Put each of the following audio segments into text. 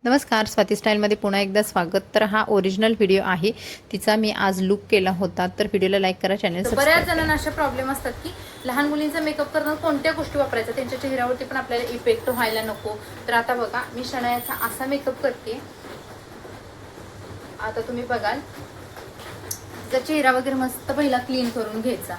नमस्कार, स्वाती स्टाईलमध्ये पुन्हा एकदा स्वागत. तर हा ओरिजिनल व्हिडिओ आहे, तिचा मी आज लुक केला होता. तर व्हिडिओला लाईक करा, चॅनल सबस्क्राइब करा. बऱ्याच जणांना असे प्रॉब्लेम असतात की लहान मुलींचा मेकअप करताना कोणत्या गोष्टी वापरायच्या, त्यांच्या चेहऱ्यावरती पण आपल्याला इफेक्ट व्हायला नको. तर आता बघा, मी शनायाचा असा मेकअप करते. आता तुम्ही बघाल, तिचा चेहरा वगैरे मस्त पहिला क्लीन करून घ्यायचा.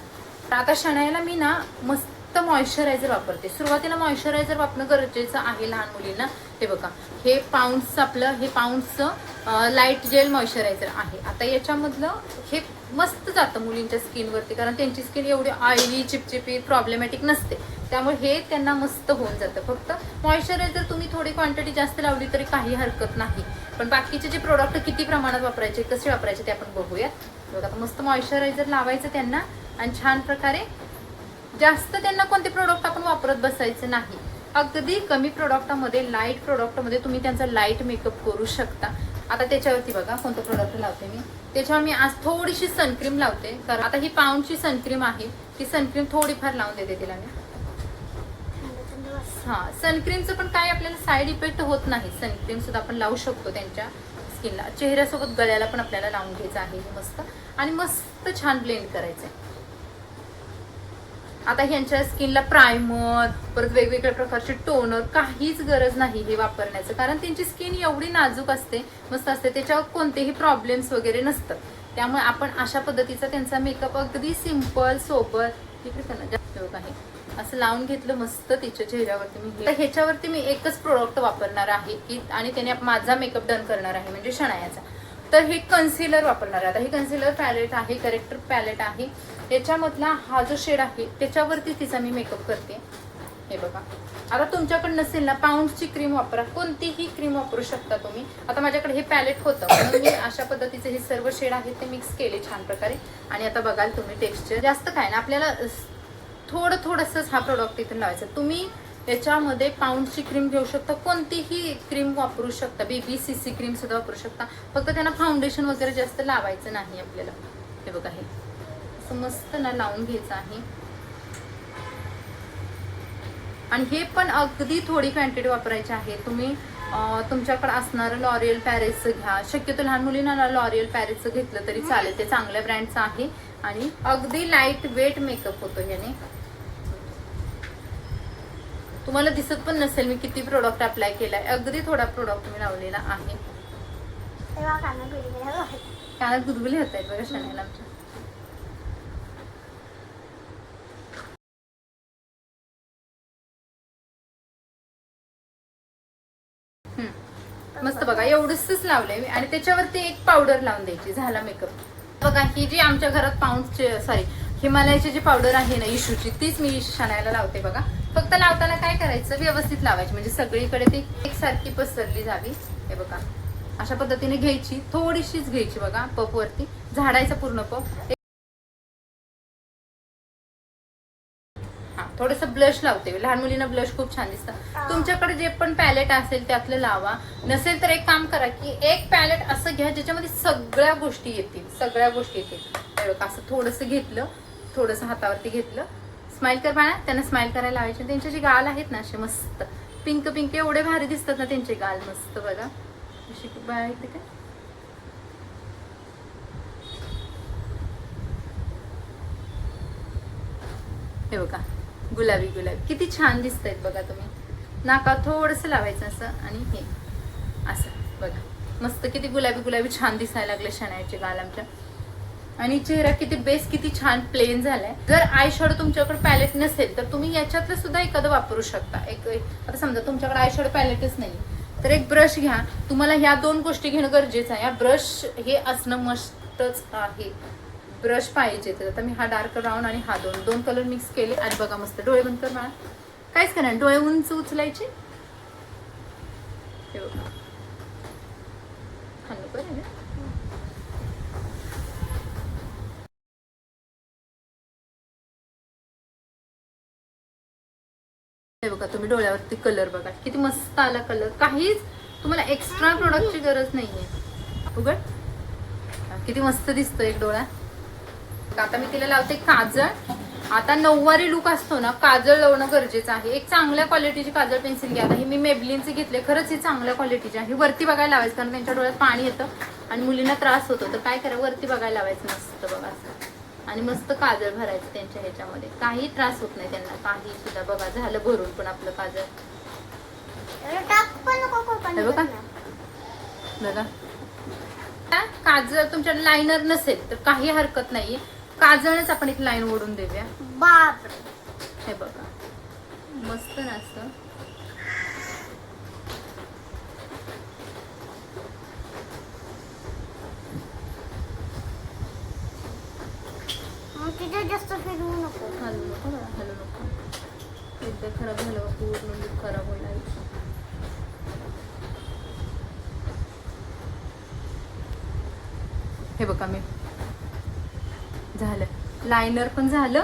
तर आता शनायाला मी ना मस्त मॉइश्चरायझर वापरते. सुरुवातीला मॉइश्चरायझर वापरणं गरजेचं आहे लहान मुलींना. हे बघा, हे पाऊंड्स हे पाऊंड्सचं लाईट जेल मॉइश्चरायझर आहे. आता याच्यामधलं हे मस्त जातं मुलींच्या स्किनवरती, कारण त्यांची स्किन एवढी ऑइली, चिपचिपी, प्रॉब्लेमॅटिक नसते. त्यामुळे हे त्यांना मस्त होऊन जातं. फक्त मॉइश्चरायझर तुम्ही थोडी क्वांटिटी जास्त लावली तरी काही हरकत नाही. पण बाकीचे जे प्रोडक्ट किती प्रमाणात वापरायचे, कसे वापरायचे ते आपण बघूयात. बघा, आता मस्त मॉइश्चरायझर लावायचं त्यांना आणि छान प्रकारे. जास्त त्यांना कोणते प्रोडक्ट आपण वापरत बसायचे नाही. अगदी कमी प्रोडक्टामध्ये, लाईट प्रोडक्टमध्ये तुम्ही त्यांचा लाईट मेकअप करू शकता. आता त्याच्यावरती बघा कोणतं प्रोडक्ट लावते मी. त्याच्यावर मी आज थोडीशी सनक्रीम लावते, कारण आता ही पाऊंडची सनक्रीम आहे. ती सनक्रीम थोडीफार लावून देते तिला मी. हा, सनक्रीमचं पण काही आपल्याला साईड इफेक्ट होत नाही. सनक्रीम सुद्धा आपण लावू शकतो त्यांच्या स्किनला. चेहऱ्यासोबत गळ्याला पण आपल्याला लावून घ्यायचं आहे मस्त, आणि मस्त छान ब्लेंड करायचंय. आता ह्यांच्या स्किनला प्रायमर, परत वेगवेगळ्या प्रकारचे टोनर काहीच गरज नाही हे वापरण्याचं, कारण त्यांची स्किन एवढी नाजूक असते, मस्त असते. त्याच्यावर कोणतेही प्रॉब्लेम्स वगैरे नसतात. त्यामुळे आपण अशा पद्धतीचा त्यांचा मेकअप अगदी सिंपल, सोबर आहे असं लावून घेतलं मस्त तिच्या चेहऱ्यावरती. मी ह्याच्यावरती मी एकच प्रोडक्ट वापरणार आहे की, आणि त्याने माझा मेकअप डन करणार आहे, म्हणजे शनायाचा. तर हे कन्सिलर वापरणार आहे. आता हे कन्सिलर पॅलेट आहे, करेक्टर पॅलेट आहे. याच्यामधला हा जो शेड आहे त्याच्यावरती तिचा मी मेकअप करते. हे बघा, आता तुमच्याकडे नसेल ना, पाऊंडची क्रीम वापरा, कोणतीही क्रीम वापरू शकता तुम्ही. आता माझ्याकडे हे पॅलेट होतं म्हणून मी अशा पद्धतीचे हे सर्व शेड आहेत ते मिक्स केले छान प्रकारे. आणि आता बघाल तुम्ही, टेक्स्चर जास्त काय ना, आपल्याला थोडंसंच हा प्रोडक्ट इथून लावायचा. तुम्ही याच्यामध्ये पाऊंडची क्रीम घेऊ शकता, कोणतीही क्रीम वापरू शकता, BBCC क्रीम सुद्धा वापरू शकता. फक्त त्यांना फाउंडेशन वगैरे जास्त लावायचं नाही आपल्याला. हे बघा, हे असं मस्त ना लावून घ्यायचं आहे. आणि हे पण अगदी थोडी क्वांटिटी वापरायची आहे. तुम्ही तुमच्याकडे असणारं लॉरियल पॅरिसचं घ्या. शक्यतो लहान मुलींना लॉरियल पॅरिसचं घेतलं तरी चालेल, ते चांगल्या ब्रँडचं आहे. आणि अगदी लाईट वेट मेकअप होतो याने. तुम्हाला दिसत पण नसेल मी किती प्रोडक्ट अप्लाय केलाय. अगदी थोडा प्रोडक्ट मी लावलेला आहे. कानात गुदगुले होत आहेत बघा शनायाला आमच्या. मस्त बघा, एवढंच लावलंय मी. आणि त्याच्यावरती एक पावडर लावून द्यायची, झाला मेकअप. बघा, ही जी आमच्या घरात हिमालयाची जी पावडर आहे ना, इशूची, तीच मी शनायाला लावते. बघा, फक्त लावताना काय करायचं, व्यवस्थित लावायची, म्हणजे सगळीकडे ती एकसारखी पसरली जावी. हे बघा, अशा पद्धतीने घ्यायची, थोडीशीच घ्यायची. बघा, पफ वरती झाडायचा पूर्ण पफ. थोडस ब्लश लावते. लहान मुलींना ब्लश खूप छान दिसतं. तुमच्याकडे जे पण पॅलेट असेल त्यातलं लावा. नसेल तर एक काम करा की एक पॅलेट असं घ्या ज्याच्यामध्ये सगळ्या गोष्टी येतील. असं थोडंसं घेतलं, थोडंसं हातावरती घेतलं. स्माइल कर बाळा, त्यांना स्माइल करायला लावायचे. त्यांचे जे गाल आहेत ना असे मस्त पिंक पिंक, एवढे भारी दिसतात ना त्यांचे गाल. मस्त बघा, अशी बाळा येते काय. हे बघा, गुलाबी गुलाबी किती छान दिसत आहेत बघा. तुम्ही नाका थोडंसं लावायचं असं, आणि हे असं बघा, मस्त किती गुलाबी गुलाबी छान दिसायला लागले शनायाचे गाल आमच्या. आणि चेहरा किती बेस, किती छान प्लेन झालाय. जर आय शॅडो तुमच्याकडे पॅलेट नसेल तर तुम्ही याच्यातलं सुद्धा एखादं वापरू शकता. आता समजा तुमच्याकडे आय शॅडो पॅलेटच नाही, तर एक ब्रश घ्या. तुम्हाला ह्या दोन गोष्टी घेणं गरजेचं आहे. ब्रश हे असणं मस्तच आहे. ब्रश पाहिजे. तर आता मी हा डार्क ब्राऊन आणि हा दोन कलर मिक्स केले. आणि बघा, मस्त डोळे बंद कर मला, काहीच करा, डोळे उंच उचलायचे. हे बघा, हे बघा, तुम्ही डोळ्यावरती कलर बघा किती मस्त आला कलर. काहीच तुम्हाला एक्स्ट्रा प्रोडक्टची गरज नाहीये. उघड, किती मस्त दिसतो एक डोळा. आता मी तिला लावते काजळ. आता नऊवारी लुक असतो ना, काजळ लावणं गरजेचं आहे. एक चांगल्या क्वालिटीची काजळ पेन्सिल घ्या. आता ही मी मेबलिनची घेतले, खरंच ही चांगल्या क्वालिटीची आहे. वरती बघायला लावायचं, कारण त्यांच्या डोळ्यात पाणी येतं आणि मुलींना त्रास होतो. तर काय करा, वरती बघायला लावायचं मस्त बघा असं, आणि मस्त काजळ भरायचं त्यांच्या ह्याच्यामध्ये. काही त्रास होत नाही त्यांना, काही सुद्धा. बघा झालं भरून पण आपलं काजळ. बघा बघा, काजळ तुमच्या लायनर नसेल तर काही हरकत नाही, काजळच आपण एक लाईन ओढून देऊया. हे बघा मस्त ना असं. जास्त फिरवू नको. हलू नको बघा, हलू नको. एकदा खराब झालं का पूर्ण लूक खराब होईल आयुष्य. हे बघा मी झालं, लायनर पण झालं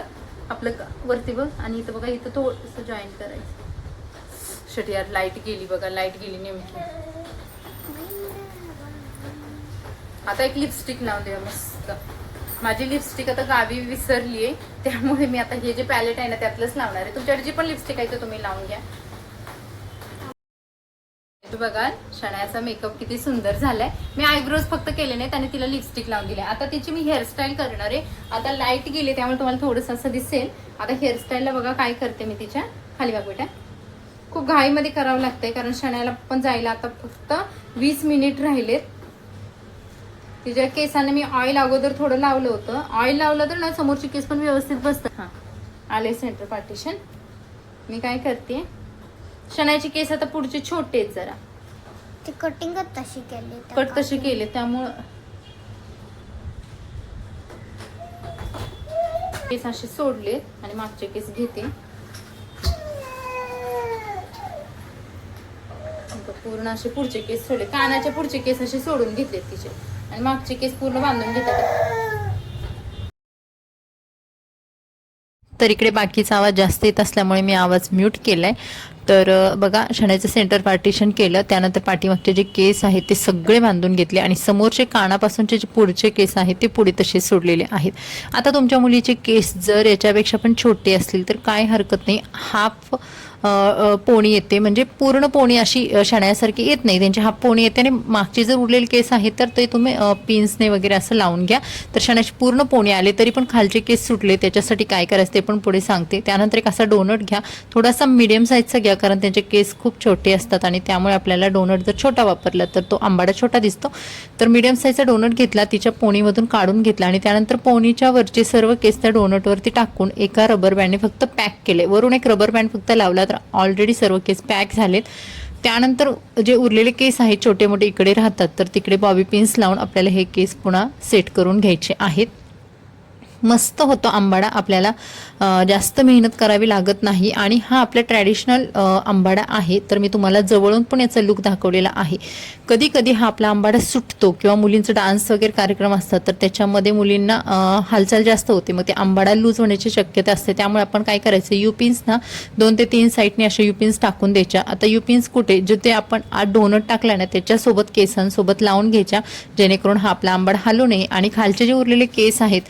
आपलं वरती बघ. आणि इथं बघा, इथं थोडंसं जॉईन करायचं. शट यार, लाईट गेली बघा, लाईट गेली नेमकी. आता एक लिपस्टिक लावून देऊया मस्त. माझी लिपस्टिक आता गावी विसरलीये, त्यामुळे मी आता हे जे पॅलेट आहे ना त्यातलंच लावणार आहे. तुमच्याकडे जी पण लिपस्टिक आहे ते तुम्ही लावून घ्या. बघा शनायाचा मेकअप किती सुंदर झालाय. मी आयब्रोज फक्त केले नाहीत आणि तिला लिपस्टिक लावून दिले. आता तिची मी हेअरस्टाईल करणार आहे. आता लाईट गेली त्यामुळे तुम्हाला थोडंसं असं दिसेल. आता हेअरस्टाईलला बघा काय करते मी तिच्या. खाली बघ बेटा, खूप घाईमध्ये करावं लागतंय कारण शनायाला पण जायला आता फक्त 20 मिनिट राहिलेत. तिच्या केसांना मी ऑइल अगोदर थोडं लावलं होतं. ऑइल लावलं तर ना समोरची केस पण व्यवस्थित बसतात. हा आले सेंटर पार्टिशन. मी काय करते, शनायाची केस आता पुढचे छोटे आहेत जरा, ती कटिंग तशी केली, कट तशी केले त्यामुळं केस असे सोडले आणि मागचे केस घेते. पूर्ण असे पुढचे केस सोडले, कानाचे पुढचे केस असे सोडून घेतले तिचे आणि मागचे केस पूर्ण बांधून घेतात. तर इकडे बाकीचा आवाज जास्त येत असल्यामुळे मी आवाज म्यूट केलाय. तर बघा शनायाचं सेंटर पार्टिशन केलं, त्यानंतर पाठीमागचे जे केस आहेत ते सगळे बांधून घेतले आणि समोरचे कानापासूनचे जे पुढचे केस आहेत ते पुढे तसे सोडलेले आहेत. आता तुमच्या मुलीचे केस जर याच्यापेक्षा पण छोटे असतील तर काय हरकत नाही, हाफ पोणी येते, म्हणजे पूर्ण पोणी अशी शनायासारखी येत नाही, त्यांची हाफ पोणी येते आणि मागचे जर उरलेले केस आहेत तर ते तुम्ही पिन्सने वगैरे असं लावून घ्या. तर शनायाची पूर्ण पोणी आले तरी पण खालचे केस सुटले, त्याच्यासाठी काय करायचं ते पण पुढे सांगते. त्यानंतर एक असा डोनट घ्या, थोडासा मीडियम साईजचा घ्या कारण त्यांचे केस खूप छोटे असतात आणि त्यामुळे आपल्याला डोनट जर छोटा वापरला तर तो आंबाडा छोटा दिसतो. तर मीडियम साईजचा डोनट घेतला, तिच्या पोणीमधून काढून घेतला आणि त्यानंतर पोणीच्या वरचे सर्व केस त्या डोनटवरती टाकून एका रबर बँडने फक्त पॅक केले. वरून एक रबर बँड फक्त लावला तर ऑलरेडी सर्व केस पॅक झालेत. त्यानंतर जे उरलेले केस आहेत छोटे मोठे इकडे राहतात तर तिकडे बॉबी पिन्स लावून आपल्याला हे केस पुन्हा सेट करून घ्यायचे आहेत. मस्त होतो आंबाडा, आपल्याला जास्त मेहनत करावी लागत नाही आणि हा आपला ट्रॅडिशनल आंबाडा आहे. तर मी तुम्हाला जवळून पण याचा लुक दाखवलेला आहे. कधी कधी हा आपला आंबाडा सुटतो किंवा मुलींचा डान्स वगैरे कार्यक्रम असतात तर त्याच्यामध्ये मुलींना हालचाल जास्त होते, मग ते आंबाडा लूज होण्याची शक्यता असते. त्यामुळे आपण काय करायचं, युपिन्स ना 2 ते 3 साईडने अशा युपिन्स टाकून द्यायच्या. आता युपिन्स कुठे, जिथे आपण आज डोनट टाकला ना त्याच्यासोबत केसांसोबत लावून घ्यायच्या, जेणेकरून हा आपला आंबाडा हलू नये. आणि खालचे जे उरलेले केस आहेत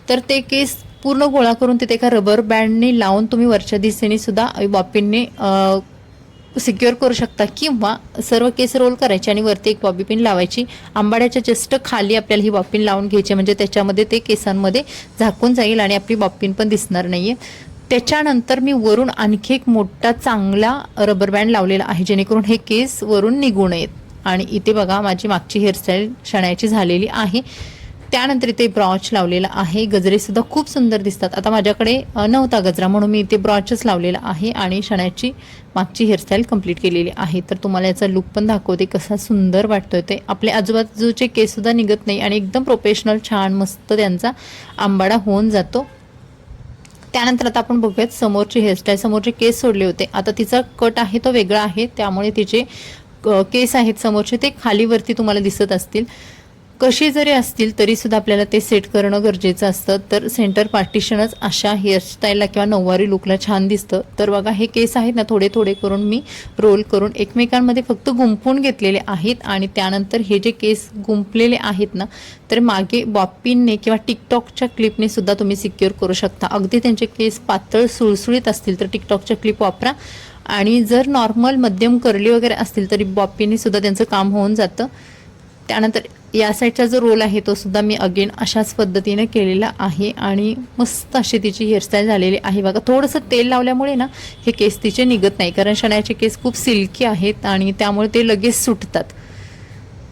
तर ते केस पूर्ण गोळा करून तिथे एका रबर बँडने लावून तुम्ही वरच्या दिशेने सुद्धा बॉबीनने सिक्युअर करू शकता किंवा सर्व केस रोल करायचे आणि वरती एक बॉबी पिन लावायची. आंबाड्याच्या जस्ट खाली आपल्याला ही बॉबी पिन लावून घ्यायची, म्हणजे त्याच्यामध्ये ते केसांमध्ये झाकून जाईल आणि आपली बॉबी पिन पण दिसणार नाहीये. त्याच्यानंतर मी वरून आणखी एक मोठा चांगला रबर बँड लावलेला आहे जेणेकरून हे केस वरून निघू नयेत. आणि इथे बघा माझी मागची हेअरस्टाईल शनायाची झालेली आहे. त्यानंतर इथे ब्रॉच लावलेला आहे, गजरे सुद्धा खूप सुंदर दिसतात. आता माझ्याकडे नव्हता गजरा म्हणून मी इथे ब्रॉचच लावलेला आहे आणि शनायाची मागची हेअरस्टाईल कंप्लीट केलेली आहे. तर तुम्हाला याचा लुक पण दाखवते कसा सुंदर वाटतोय ते. आपले आजूबाजूचे केस सुद्धा निघत नाही आणि एकदम प्रोफेशनल छान मस्त त्यांचा आंबाडा होऊन जातो. त्यानंतर आता आपण बघूयात समोरची हेअरस्टाईल. समोरचे केस सोडले होते, आता तिचा कट आहे तो वेगळा आहे त्यामुळे तिचे केस आहेत समोरचे ते खालीवरती तुम्हाला दिसत असतील. कसे जरी असतील तरी सुद्धा आपल्याला ते सेट करणं गरजेचं असतं. तर सेंटर पार्टिशनच अशा हेअरस्टाईलला किंवा नऊवारी लुकला छान दिसतं. तर बघा हे केस आहेत ना थोडे थोडे करून मी रोल करून एकमेकांमध्ये फक्त गुंफून घेतलेले आहेत आणि त्यानंतर हे जे केस गुंफलेले आहेत ना तर मागे बॉपिनने किंवा टिकटॉकच्या क्लिपने सुद्धा तुम्ही सिक्युअर करू शकता. अगदी त्यांचे केस पातळ सुळसुळीत असतील तर टिकटॉकच्या क्लिप वापरा आणि जर नॉर्मल मध्यम कर्ली वगैरे असतील तरी बॉपीने सुद्धा त्यांचं काम होऊन जातं. त्यानंतर या साईडचा जो रोल आहे तो सुद्धा मी अगेन अशाच पद्धतीने केलेला आहे आणि मस्त अशी तिची हेअरस्टाईल झालेली आहे. बघा थोडंसं तेल लावल्यामुळे ना हे केस तिचे निघत नाही कारण शनायाचे केस खूप सिल्की आहेत आणि त्यामुळे ते लगेच सुटतात.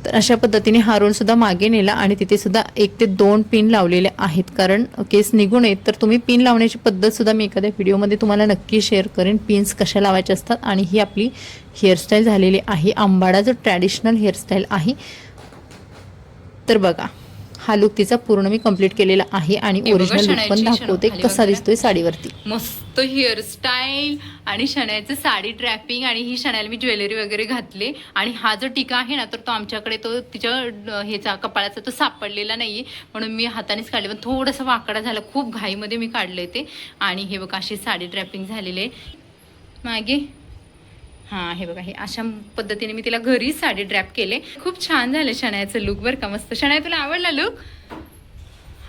तर अशा पद्धतीने हा रोल सुद्धा मागे नेला आणि तिथे सुद्धा 1 ते 2 पिन लावलेले आहेत कारण केस निघू नयेत. तर तुम्ही पिन लावण्याची पद्धत सुद्धा मी एखाद्या व्हिडिओमध्ये तुम्हाला नक्की शेअर करेन पिन्स कशा लावायचे असतात. आणि ही आपली हेअरस्टाईल झालेली आहे. आंबाडा जो ट्रॅडिशनल हेअरस्टाईल आहे. तर बघा हा लुक तिचा पूर्ण मी कंप्लीट केलेला आहे आणि हे बघा, ओरिजिनल लुक पण शनायाची दाखवते खाली कसा वगैरे. दिसतोय साडीवरती. मस्त हेअरस्टाईल आणि शनायाचं साडी ड्रॅपिंग आणि ही शनायाला मी ज्वेलरी वगैरे घातले. आणि हा जो टिका आहे ना तर तो आमच्याकडे तो तिच्या ह्याचा कपाळाचा तो सापडलेला नाहीये म्हणून मी हातानेच काढले. पण थोडंसं वाकडा झाला खूप घाईमध्ये मी काढले ते. आणि हे बघा अशी साडी ड्रॅपिंग झालेली आहे मागे. हां हे बघा हे अशा पद्धतीने मी तिला घरी साडी ड्रॅप केले. खूप छान झालं शनायाचं लुक बरं का. मस्त. शनाया तुला आवडला लुक?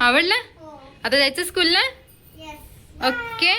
आवडला? आता जायचं स्कूलला? ओके.